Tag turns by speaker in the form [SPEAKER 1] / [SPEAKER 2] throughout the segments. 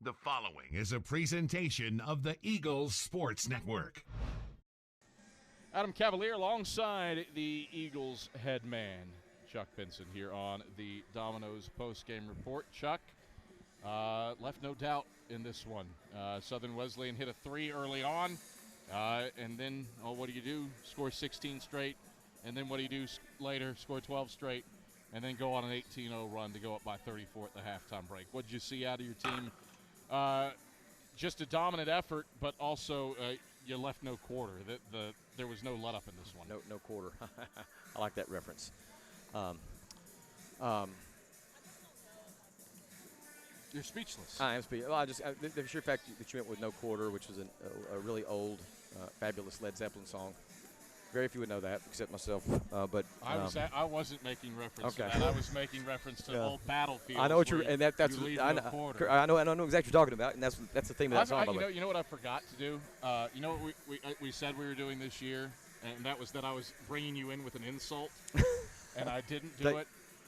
[SPEAKER 1] The following is a presentation of the Eagles Sports Network.
[SPEAKER 2] Adam Cavalier alongside the Eagles head man, Chuck Benson, here on the Domino's postgame report. Chuck, left no doubt in this one. Southern Wesleyan hit a three early on, and then, what do? Score 16 straight, and then what do you do later? Score 12 straight, and then go on an 18-0 run to go up by 34 at the halftime break. What did you see out of your team? Just a dominant effort, but also you left no quarter. There was no let-up in this one.
[SPEAKER 3] No quarter. I like that reference.
[SPEAKER 2] You're speechless.
[SPEAKER 3] I am speechless. Well, the sheer fact that you went with no quarter, which was a really old, fabulous Led Zeppelin song. Very few would know that, except myself. But
[SPEAKER 2] I wasn't making reference to
[SPEAKER 3] okay.
[SPEAKER 2] that. I was making reference to old battlefields.
[SPEAKER 3] I know what you're, and that's
[SPEAKER 2] you
[SPEAKER 3] I know exactly what you're talking about, and that's the theme of that song.
[SPEAKER 2] You know what I forgot to do? You know what we said we were doing this year, and that was that I was bringing you in with an insult, and I didn't do it.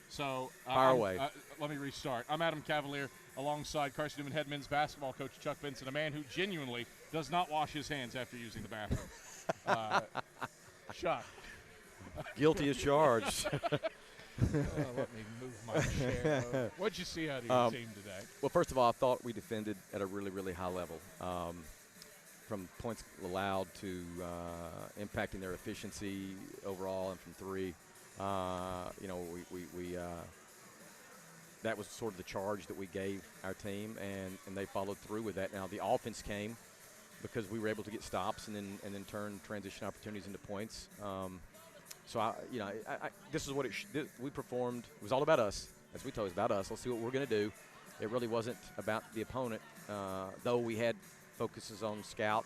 [SPEAKER 2] So
[SPEAKER 3] fire away.
[SPEAKER 2] Let me restart. I'm Adam Cavalier, alongside Carson-Newman head men's basketball coach Chuck Benson, a man who genuinely does not wash his hands after using the bathroom. Chuck.
[SPEAKER 3] Guilty as charged.
[SPEAKER 2] Let me move my chair. What'd you see out of your team today?
[SPEAKER 3] Well, first of all, I thought we defended at a really, really high level. From points allowed to impacting their efficiency overall, and from three. That was sort of the charge that we gave our team, and they followed through with that. Now the offense came because we were able to get stops and then turn transition opportunities into points. This is what we performed. It was all about us, as we told us, about us. Let's see what we're going to do. It really wasn't about the opponent, though we had focuses on scout.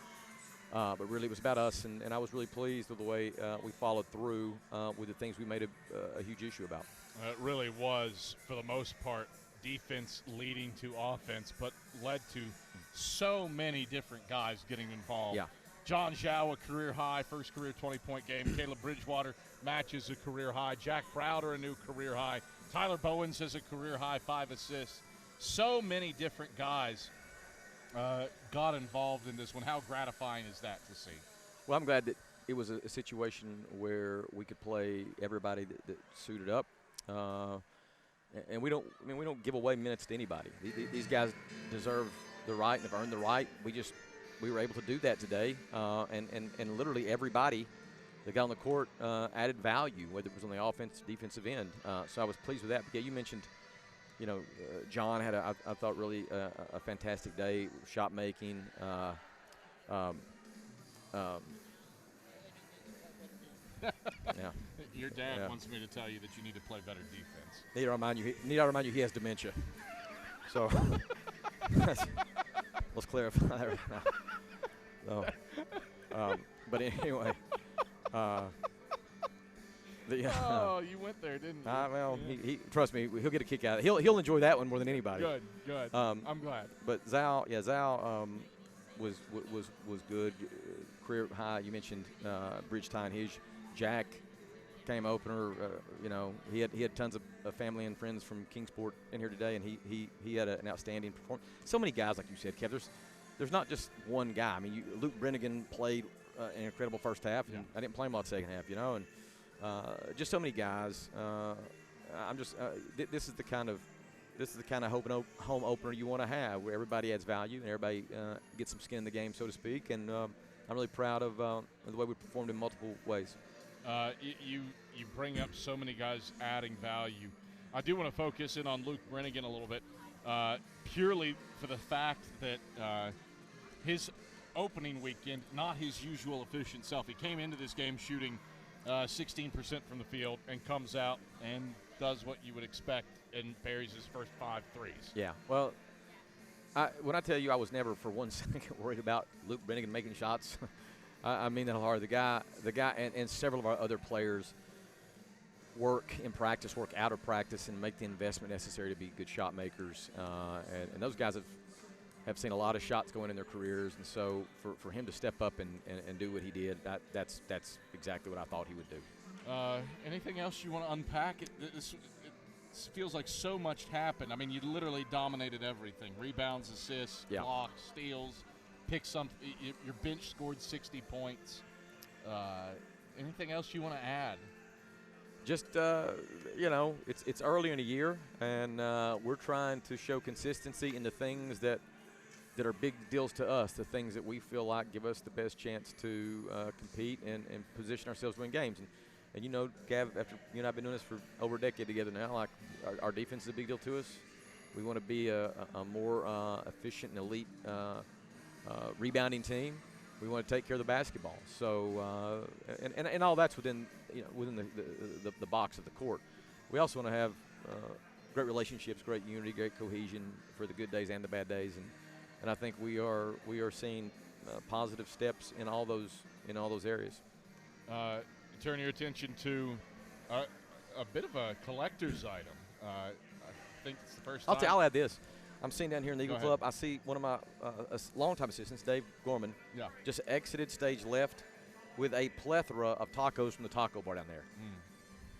[SPEAKER 3] But really, it was about us, and I was really pleased with the way we followed through with the things we made a huge issue about.
[SPEAKER 2] It really was, for the most part, defense leading to offense, but led to so many different guys getting involved.
[SPEAKER 3] Yeah.
[SPEAKER 2] John Zhao, a career high, first career 20-point game. Caleb Bridgewater matches a career high. Jack Browder, a new career high. Tyler Bowens has a career high, 5 assists. So many different guys got involved in this one. How gratifying is that to see?
[SPEAKER 3] Well, I'm glad that it was a situation where we could play everybody that suited up, and we don't give away minutes to anybody. These guys deserve the right and have earned the right. We were able to do that today, and literally everybody that got on the court added value, whether it was on the offense, defensive end. So I was pleased with that. But yeah, you mentioned. John had I thought really a fantastic day, shot making.
[SPEAKER 2] Yeah. Your dad wants me to tell you that you need to play better defense.
[SPEAKER 3] Need to remind you he has dementia. So let's clarify that right now. But anyway.
[SPEAKER 2] You went there, didn't you?
[SPEAKER 3] Well, yeah. he trust me, he'll get a kick out of it. He'll enjoy that one more than anybody.
[SPEAKER 2] Good. I'm glad.
[SPEAKER 3] But Zhao was good. Career high. You mentioned Bridge Tyne His. Jack came opener. He had tons of family and friends from Kingsport in here today, and he had an outstanding performance. So many guys, like you said, Kev. There's not just one guy. I mean, Luke Brennigan played an incredible first half, and I didn't play him a lot second half. And just so many guys. This is the kind of home opener you want to have, where everybody adds value and everybody gets some skin in the game, so to speak. And I'm really proud of the way we performed in multiple ways.
[SPEAKER 2] You bring up so many guys adding value. I do want to focus in on Luke Brennigan a little bit, purely for the fact that his opening weekend, not his usual efficient self. He came into this game shooting 16% from the field and comes out and does what you would expect and buries his first 5 threes.
[SPEAKER 3] Yeah, well, when I tell you I was never for one second worried about Luke Brennigan making shots, I mean that hard. The guy and several of our other players work in practice, work out of practice, and make the investment necessary to be good shot makers. And those guys have seen a lot of shots going in their careers, and so for him to step up and do what he did, that's exactly what I thought he would do.
[SPEAKER 2] Anything else you want to unpack? feels like so much happened. I mean, you literally dominated everything: rebounds, assists, blocks, steals, pick some. Your bench scored 60 points. Anything else you want to add?
[SPEAKER 3] Just it's early in the year, and we're trying to show consistency in the things that are big deals to us, the things that we feel like give us the best chance to compete and position ourselves to win games. And Gav, after you and I have been doing this for over a decade together now, like our defense is a big deal to us. We want to be a more efficient and elite rebounding team. We want to take care of the basketball. So and all that's within the box of the court. We also want to have great relationships, great unity, great cohesion for the good days and the bad days. And I think we are seeing positive steps in all those areas.
[SPEAKER 2] Turn your attention to a bit of a collector's item. I think it's the first time.
[SPEAKER 3] I'll add this. I'm sitting down here in the Eagle Club. I see one of my longtime assistants, Dave Gorman, just exited stage left with a plethora of tacos from the taco bar down there.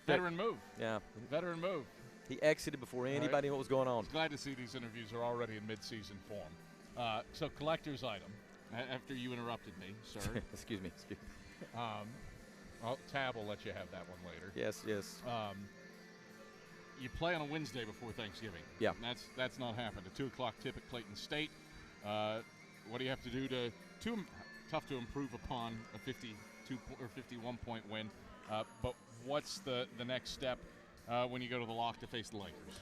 [SPEAKER 2] Veteran move.
[SPEAKER 3] Yeah.
[SPEAKER 2] Veteran move.
[SPEAKER 3] He exited before anybody knew what was going on.
[SPEAKER 2] Glad to see these interviews are already in mid-season form. So collector's item, after you interrupted me, sir.
[SPEAKER 3] Excuse me.
[SPEAKER 2] Tab will let you have that one later.
[SPEAKER 3] Yes.
[SPEAKER 2] You play on a Wednesday before Thanksgiving.
[SPEAKER 3] Yeah.
[SPEAKER 2] That's not happened. A 2 o'clock tip at Clayton State. What do you have to do to tough to improve upon a 52 or 51 point win? But what's the next step when you go to the Lock to face the Lakers?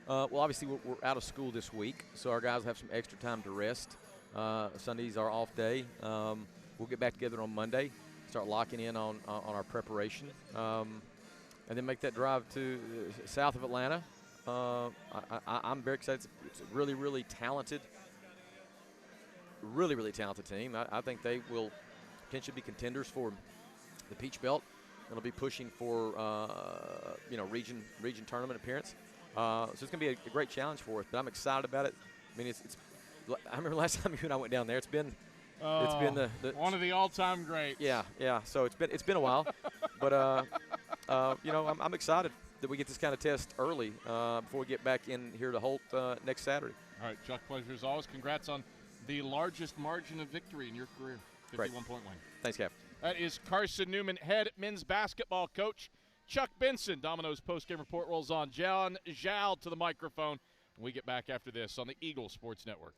[SPEAKER 3] Well, obviously we're out of school this week, so our guys have some extra time to rest. Sunday's our off day. We'll get back together on Monday, start locking in on our preparation. And then make that drive to south of Atlanta. I'm very excited. It's a really, really talented team. I think they will potentially be contenders for the Peach Belt. They'll be pushing for region tournament appearance. So it's going to be a great challenge for us. But I'm excited about it. I mean, I remember last time you and I went down there. It's been the
[SPEAKER 2] one of the all-time greats.
[SPEAKER 3] Yeah. So it's been a while, but. I'm excited that we get this kind of test early before we get back in here to Holt next Saturday.
[SPEAKER 2] All right, Chuck, pleasure as always. Congrats on the largest margin of victory in your career, 51-point win.
[SPEAKER 3] Thanks, Cap.
[SPEAKER 2] That is Carson-Newman head men's basketball coach Chuck Benson. Domino's postgame report rolls on. John Zhao to the microphone. We get back after this on the Eagle Sports Network.